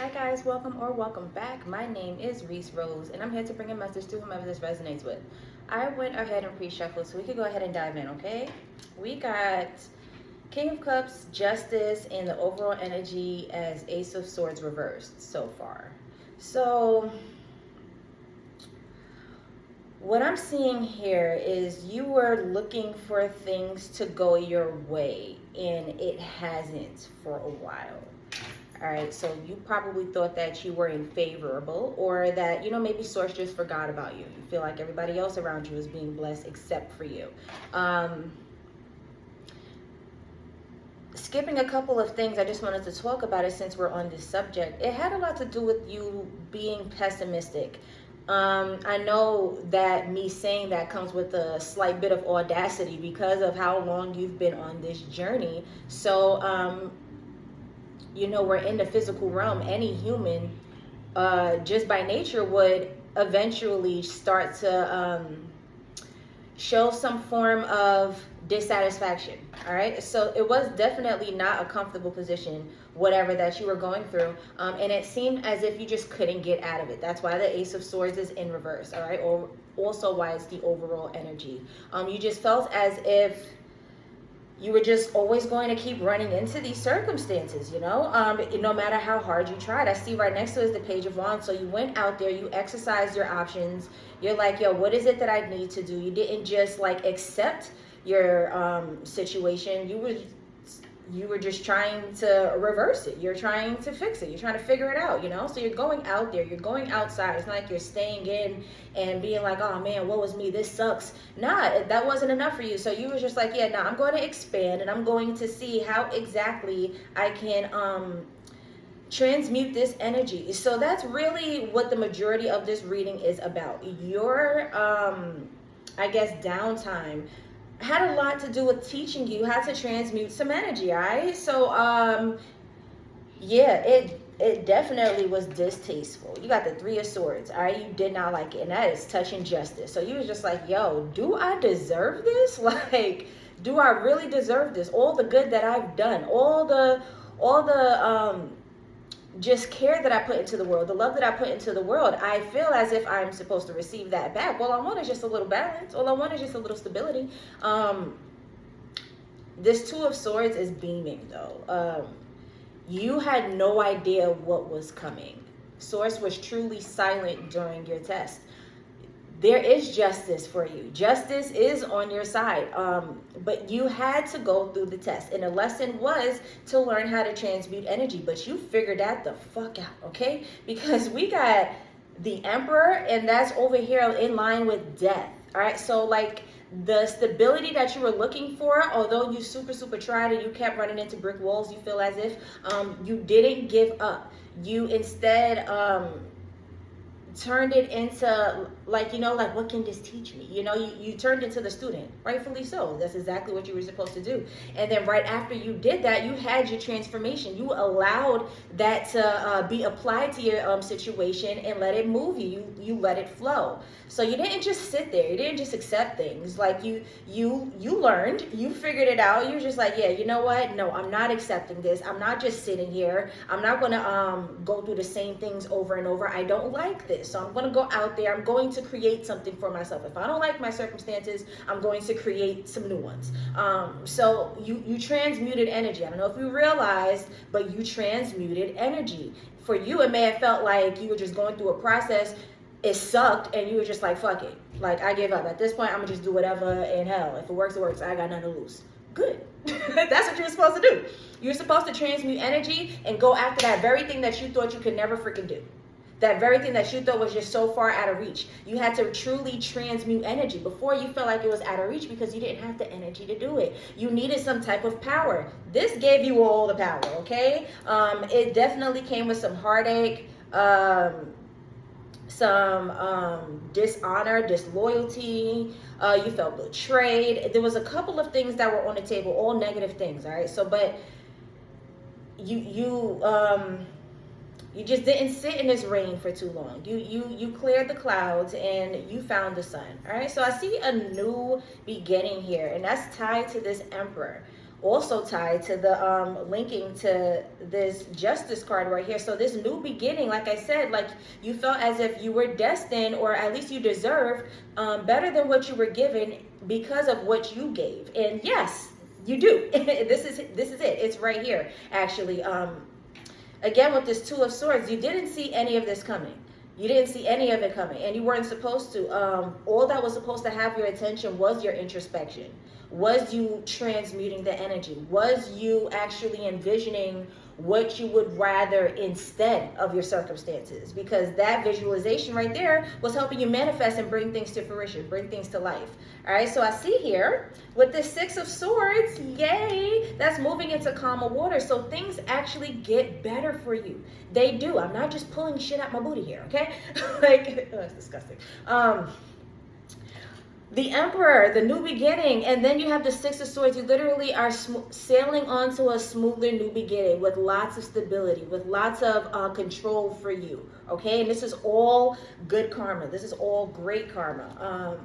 Hi guys, welcome back. My name is Rees Rose and I'm here to bring a message to whomever this resonates with. I went ahead and pre-shuffled so we could go ahead and dive in, okay? We got King of Cups, Justice, and the overall energy as Ace of Swords reversed so far. So what I'm seeing here is you were looking for things to go your way and it hasn't for a while. All right, so you probably thought that you were unfavorable or that, maybe source just forgot about you. You feel like everybody else around you is being blessed except for you. Skipping a couple of things, I just wanted to talk about it since we're on this subject. It had a lot to do with you being pessimistic. I know that me saying that comes with a slight bit of audacity because of how long you've been on this journey. So, we're in the physical realm. Any human, just by nature, would eventually start to show some form of dissatisfaction. All right, so it was definitely not a comfortable position, whatever that you were going through, and it seemed as if you just couldn't get out of it. That's why the Ace of Swords is in reverse. All right, or also why it's the overall energy. You just felt as if you were just always going to keep running into these circumstances, no matter how hard you tried. I see right next to it is the Page of Wands. So you went out there, you exercised your options. You're like, yo, what is it that I need to do? You didn't just like accept your situation. You were just trying to reverse it. You're trying to fix it. You're trying to figure it out, So you're going out there. You're going outside. It's not like you're staying in and being like, oh, man, what was me? This sucks. Nah, that wasn't enough for you. So you were just like, yeah, nah, I'm going to expand and I'm going to see how exactly I can transmute this energy. So that's really what the majority of this reading is about. Your, I guess, downtime had a lot to do with teaching you how to transmute some energy. All right, so yeah, it definitely was distasteful. You got the Three of Swords. All right, you did not like it, and that is touching justice. So you was just like, yo, do I deserve this? Like, do I really deserve this? All the good that I've done, all the just care that I put into the world, the love that I put into the world, I feel as if I'm supposed to receive that back. All I want is just a little balance. All I want is just a little stability. This Two of Swords is beaming though. You had no idea what was coming. Source was truly silent during your test. There is justice for you. Justice is on your side. But you had to go through the test. And the lesson was to learn how to transmute energy. But you figured that the fuck out, okay? Because we got the Emperor, and that's over here in line with death. All right, so like the stability that you were looking for, although you super tried and you kept running into brick walls, you feel as if you didn't give up. You instead turned it into like, like, what can this teach me? You turned into the student, rightfully so. That's exactly what you were supposed to do. And then right after you did that, you had your transformation. You allowed that to be applied to your situation and let it move you. You let it flow. So you didn't just sit there. You didn't just accept things. Like you learned, you figured it out. You were just like, yeah, you know what? No, I'm not accepting this. I'm not just sitting here. I'm not going to go through the same things over and over. I don't like this. So I'm going to go out there. I'm going to create something for myself. If I don't like my circumstances, I'm going to create some new ones. So you transmuted energy. I don't know if you realized, but you transmuted energy. For you, it may have felt like you were just going through a process. It sucked and you were just like, fuck it. Like, I give up. At this point, I'm gonna just do whatever in hell. If it works, it works. I got nothing to lose. Good. That's what you're supposed to do. You're supposed to transmute energy and go after that very thing that you thought you could never freaking do. That very thing that you thought was just so far out of reach. You had to truly transmute energy. Before, you felt like it was out of reach because you didn't have the energy to do it. You needed some type of power. This gave you all the power, okay? It definitely came with some heartache, some dishonor, disloyalty. You felt betrayed. There was a couple of things that were on the table, all negative things, all right? So, but you just didn't sit in this rain for too long. You cleared the clouds and you found the sun. All right. So I see a new beginning here, and that's tied to this Emperor. also tied to the linking to this justice card right here. So this new beginning, like I said, like you felt as if you were destined, or at least you deserved better than what you were given because of what you gave. And yes, you do. This is it. It's right here, actually. Again, with this Two of Swords, you didn't see any of this coming. You didn't see any of it coming, and you weren't supposed to. All that was supposed to have your attention was your introspection. Was you transmuting the energy? Was you actually envisioning what you would rather instead of your circumstances? Because that visualization right there was helping you manifest and bring things to fruition, bring things to life. All right, so I see here with the Six of Swords, yay, that's moving into calmer water. So things actually get better for you. They do. I'm not just pulling shit out my booty here, okay? Like, oh, that's disgusting. The Emperor, the new beginning, and then you have the Six of Swords. You literally are sailing onto a smoother new beginning with lots of stability, with lots of control for you, okay? And this is all good karma. This is all great karma.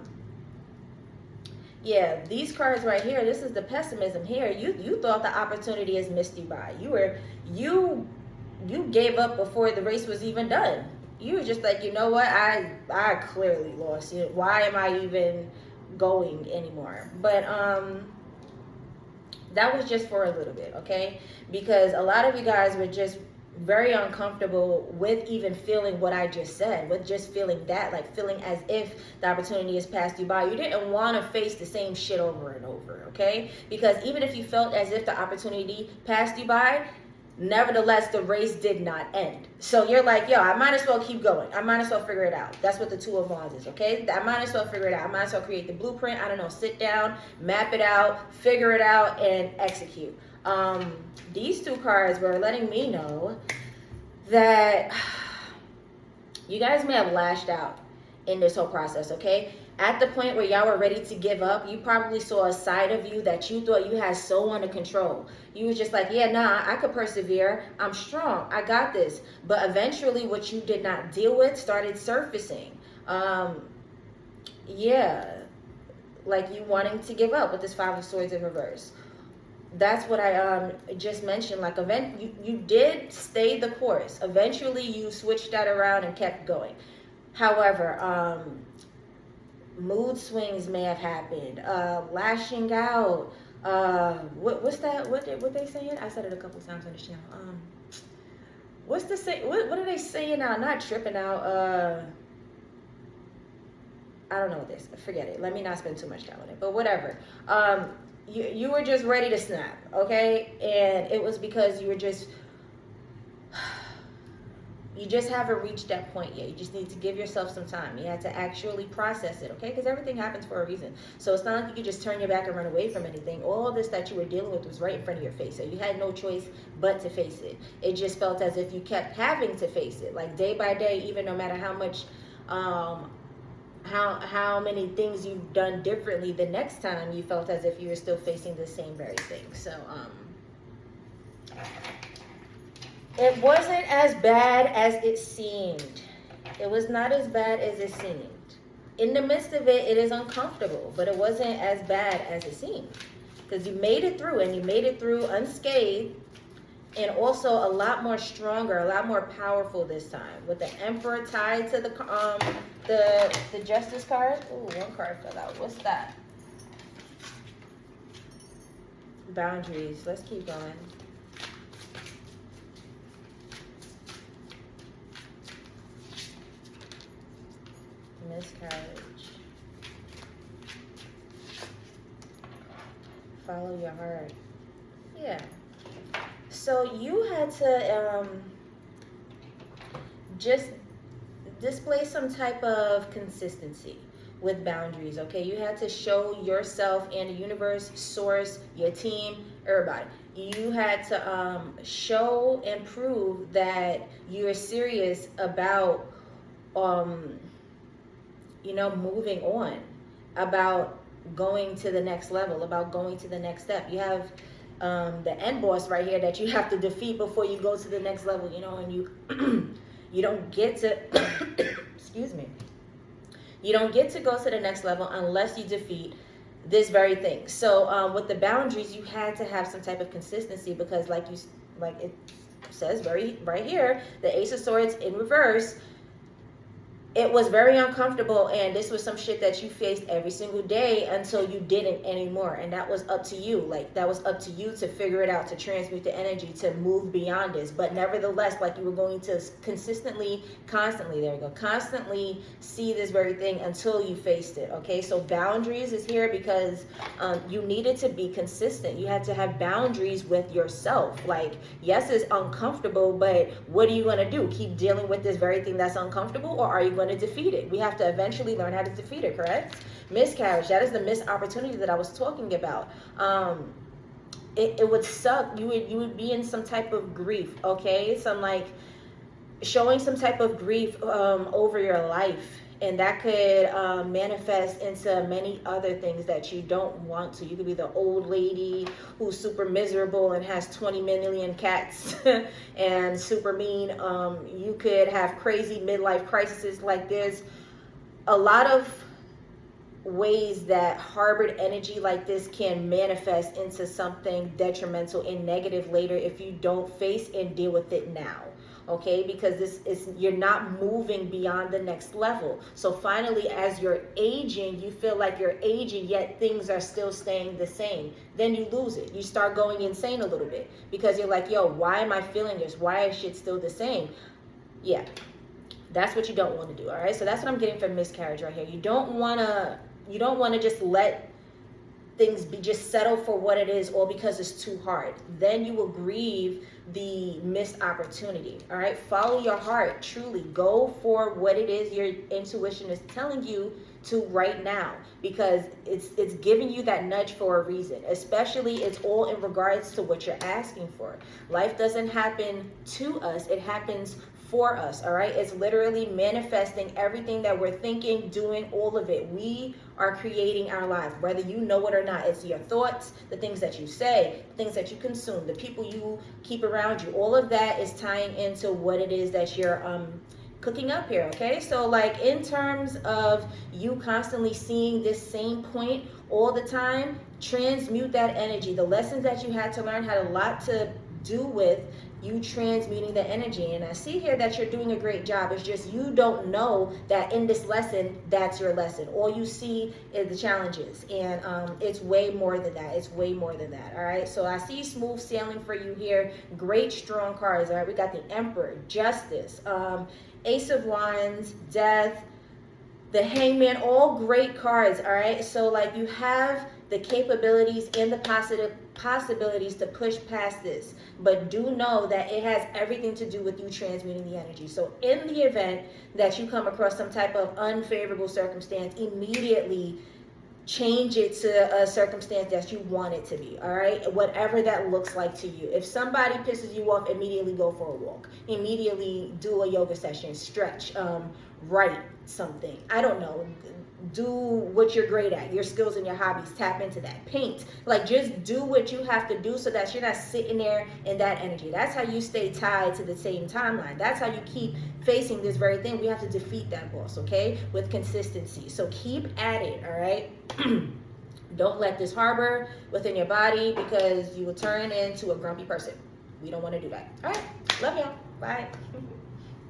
Yeah, these cards right here, this is the pessimism here. You thought the opportunity has missed you by. You gave up before the race was even done. You were just like, you know what, I clearly lost it. Why am I even going anymore? But that was just for a little bit, okay? Because a lot of you guys were just very uncomfortable with even feeling what I just said, with just feeling that, like feeling as if the opportunity has passed you by. You didn't want to face the same shit over and over, okay? Because even if you felt as if the opportunity passed you by, nevertheless, the race did not end. So you're like, yo, I might as well keep going. I might as well figure it out. That's what the Two of Wands is, okay? I might as well figure it out. I might as well create the blueprint. I don't know, sit down, map it out, figure it out, and execute. These two cards were letting me know that you guys may have lashed out in this whole process, okay? At the point where y'all were ready to give up, you probably saw a side of you that you thought you had so under control. You was just like, yeah, nah, I could persevere. I'm strong. I got this. But eventually what you did not deal with started surfacing. Yeah, like you wanting to give up with this Five of Swords in reverse. That's what I just mentioned. Like, you did stay the course. Eventually you switched that around and kept going. However, mood swings may have happened, lashing out, what's that, what they saying? I said it a couple times on the channel. What's the say, what are they saying now? Not tripping out, I don't know what this, forget it, let me not spend too much time on it, but whatever. You were just ready to snap, okay? And it was because you were just, you just haven't reached that point yet. You just need to give yourself some time. You had to actually process it, okay? Because everything happens for a reason. So it's not like you could just turn your back and run away from anything. All of this that you were dealing with was right in front of your face. So you had no choice but to face it. It just felt as if you kept having to face it. Like day by day, even no matter how much, how many things you've done differently, the next time you felt as if you were still facing the same very thing. So, it wasn't as bad as it seemed. It was not as bad as it seemed. In the midst of it, it is uncomfortable, but it wasn't as bad as it seemed. Because you made it through, and you made it through unscathed, and also a lot more stronger, a lot more powerful this time. With the Emperor tied to the Justice card. Ooh, one card fell out. What's that? Boundaries. Let's keep going. Miscarriage. Follow your heart. Yeah. So you had to just display some type of consistency with boundaries, okay? You had to show yourself and the universe, source, your team, everybody. You had to show and prove that you're serious about moving on, about going to the next level, about going to the next step. You have the end boss right here that you have to defeat before you go to the next level, and you you don't get to excuse me, you don't get to go to the next level unless you defeat this very thing. So with the boundaries, you had to have some type of consistency, because like it says right here, the Ace of Swords in reverse, it was very uncomfortable, and this was some shit that you faced every single day until you didn't anymore. And that was up to you. Like, that was up to you to figure it out, to transmute the energy, to move beyond this. But nevertheless, like, you were going to constantly see this very thing until you faced it. Okay, so boundaries is here because you needed to be consistent. You had to have boundaries with yourself. Like, yes, it's uncomfortable, but what are you going to do? Keep dealing with this very thing that's uncomfortable, or are you going to defeat it? We have to eventually learn how to defeat it, correct? Miscarriage, that is the missed opportunity that I was talking about. It would suck. You would be in some type of grief, okay? Some, like, showing some type of grief over your life, and that could manifest into many other things that you don't want to. You could be the old lady who's super miserable and has 20 million cats and super mean. You could have crazy midlife crises. Like, there's a lot of ways that harbored energy like this can manifest into something detrimental and negative later if you don't face and deal with it now. Okay, because this is, you're not moving beyond the next level. So finally, as you're aging, you feel like you're aging, yet things are still staying the same. Then you lose it. You start going insane a little bit, because you're like, yo, why am I feeling this? Why is shit still the same? Yeah, that's what you don't want to do. All right, so that's what I'm getting from miscarriage right here. You don't want to just let things be, just settle for what it is, or because it's too hard. Then you will grieve the missed opportunity. All right, follow your heart. Truly go for what it is your intuition is telling you to right now, because it's giving you that nudge for a reason. Especially, it's all in regards to what you're asking for. Life doesn't happen to us, it happens for us. All right, it's literally manifesting everything that we're thinking, doing, all of it. We are creating our lives, whether you know it or not. It's your thoughts, the things that you say, the things that you consume, the people you keep around you. All of that is tying into what it is that you're cooking up here. Okay, so like, in terms of you constantly seeing this same point all the time, transmute that energy. The lessons that you had to learn had a lot to do with you transmuting the energy. And I see here that you're doing a great job. It's just you don't know that in this lesson, that's your lesson. All you see is the challenges. And it's way more than that. It's way more than that. All right. So I see smooth sailing for you here. Great, strong cards. All right. We got the Emperor, Justice, Ace of Wands, Death, the Hangman, all great cards. All right. So like, you have the capabilities and the possibilities to push past this, but do know that it has everything to do with you transmuting the energy. So in the event that you come across some type of unfavorable circumstance, immediately change it to a circumstance that you want it to be. All right, whatever that looks like to you. If somebody pisses you off, immediately go for a walk, immediately do a yoga session, stretch, write something, I don't know, do what you're great at, your skills and your hobbies, tap into that, paint. Like, just do what you have to do so that you're not sitting there in that energy. That's how you stay tied to the same timeline. That's how you keep facing this very thing. We have to defeat that boss, okay, with consistency. So keep at it. All right. Don't let this harbor within your body, because you will turn into a grumpy person. We don't want to do that. All right, love y'all. Bye.